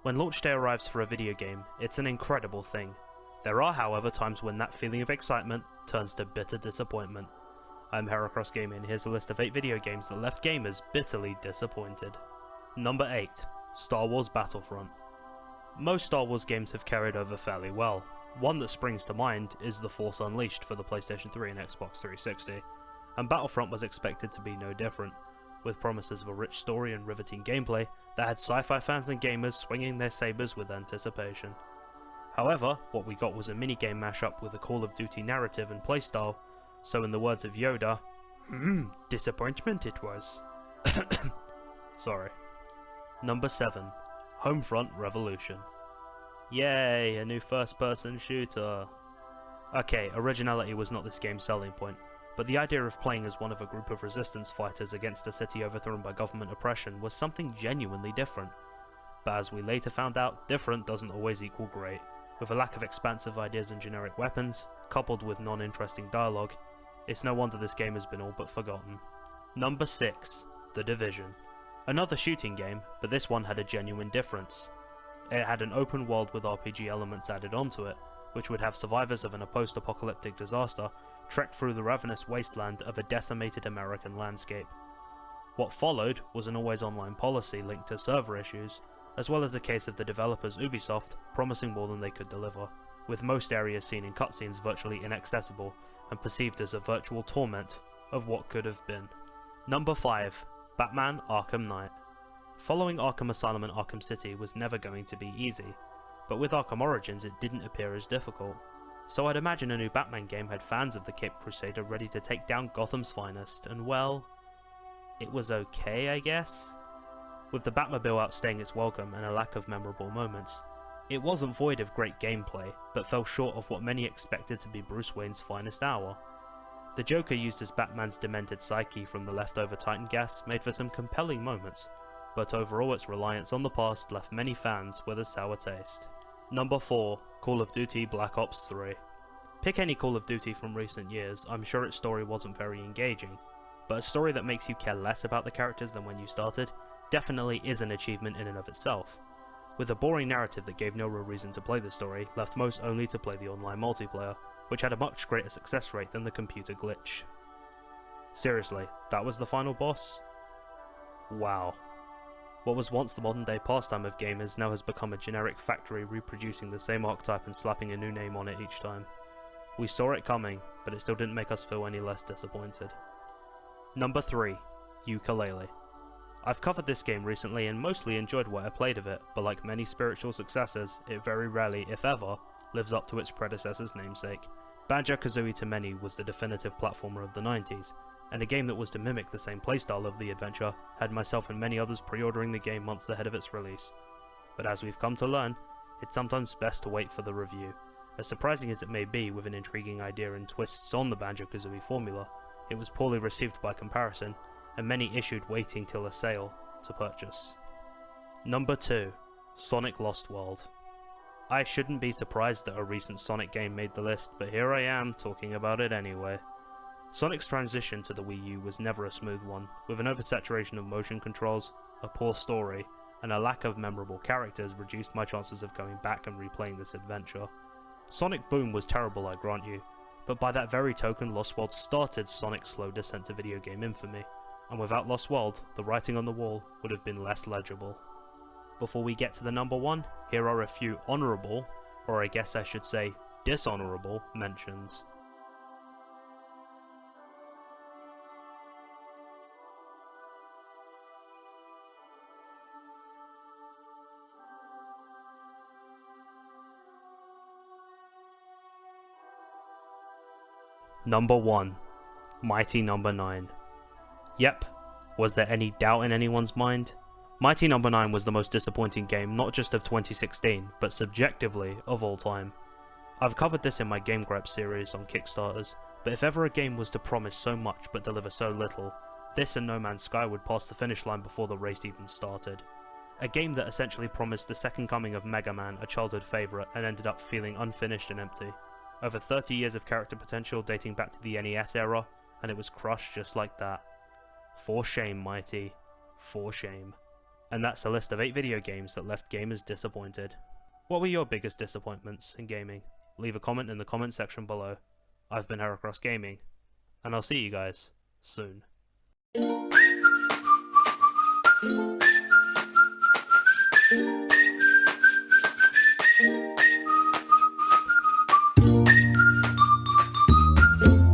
When launch day arrives for a video game, it's an incredible thing. There are, however, times when that feeling of excitement turns to bitter disappointment. I'm Heracross Gaming, and here's a list of 8 video games that left gamers bitterly disappointed. Number 8. Star Wars Battlefront. Most Star Wars games have carried over fairly well. One that springs to mind is The Force Unleashed for the PlayStation 3 and Xbox 360, and Battlefront was expected to be no different, with promises of a rich story and riveting gameplay that had sci-fi fans and gamers swinging their sabers with anticipation. However, what we got was a minigame mashup with a Call of Duty narrative and playstyle, so in the words of Yoda, disappointment it was. Sorry. Number 7. Homefront Revolution. Yay, a new first-person shooter. Okay, originality was not this game's selling point, but the idea of playing as one of a group of resistance fighters against a city overthrown by government oppression was something genuinely different. But as we later found out, different doesn't always equal great. With a lack of expansive ideas and generic weapons, coupled with non-interesting dialogue, it's no wonder this game has been all but forgotten. Number 6. The Division. Another shooting game, but this one had a genuine difference. It had an open world with RPG elements added onto it, which would have survivors of a post-apocalyptic disaster trek through the ravenous wasteland of a decimated American landscape. What followed was an always online policy linked to server issues, as well as a case of the developers Ubisoft promising more than they could deliver, with most areas seen in cutscenes virtually inaccessible and perceived as a virtual torment of what could have been. Number 5. Batman Arkham Knight. Following Arkham Asylum and Arkham City was never going to be easy, but with Arkham Origins it didn't appear as difficult. So I'd imagine a new Batman game had fans of the Caped Crusader ready to take down Gotham's finest, and well, it was okay, I guess? With the Batmobile outstaying its welcome and a lack of memorable moments, it wasn't void of great gameplay, but fell short of what many expected to be Bruce Wayne's finest hour. The Joker used as Batman's demented psyche from the leftover Titan gas made for some compelling moments, but overall its reliance on the past left many fans with a sour taste. Number 4. Call of Duty Black Ops 3. Pick any Call of Duty from recent years, I'm sure its story wasn't very engaging, but a story that makes you care less about the characters than when you started definitely is an achievement in and of itself. With a boring narrative that gave no real reason to play the story, left most only to play the online multiplayer, which had a much greater success rate than the computer glitch. Seriously, that was the final boss? Wow. What was once the modern day pastime of gamers now has become a generic factory reproducing the same archetype and slapping a new name on it each time. We saw it coming, but it still didn't make us feel any less disappointed. Number 3. Ukulele. I've covered this game recently and mostly enjoyed what I played of it, but like many spiritual successors, it very rarely, if ever, lives up to its predecessor's namesake. Banjo-Kazooie to many was the definitive platformer of the 90s, and a game that was to mimic the same playstyle of the adventure had myself and many others pre-ordering the game months ahead of its release. But as we've come to learn, it's sometimes best to wait for the review. As surprising as it may be with an intriguing idea and twists on the Banjo-Kazooie formula, it was poorly received by comparison, and many issued waiting till a sale to purchase. Number 2. Sonic Lost World. I shouldn't be surprised that a recent Sonic game made the list, but here I am talking about it anyway. Sonic's transition to the Wii U was never a smooth one, with an oversaturation of motion controls, a poor story, and a lack of memorable characters reduced my chances of going back and replaying this adventure. Sonic Boom was terrible, I grant you, but by that very token Lost World started Sonic's slow descent to video game infamy, and without Lost World, the writing on the wall would have been less legible. Before we get to the number 1, here are a few honourable, or I guess I should say dishonourable, mentions. Number 1. Mighty Number 9. Yep, was there any doubt in anyone's mind? Mighty Number 9 was the most disappointing game not just of 2016, but subjectively of all time. I've covered this in my Game Grabs series on Kickstarters, but if ever a game was to promise so much but deliver so little, this and No Man's Sky would pass the finish line before the race even started. A game that essentially promised the second coming of Mega Man, a childhood favourite, and ended up feeling unfinished and empty. Over 30 years of character potential dating back to the NES era, and it was crushed just like that. For shame, Mighty. For shame. And that's a list of 8 video games that left gamers disappointed. What were your biggest disappointments in gaming? Leave a comment in the comment section below. I've been Heracross Gaming, and I'll see you guys soon.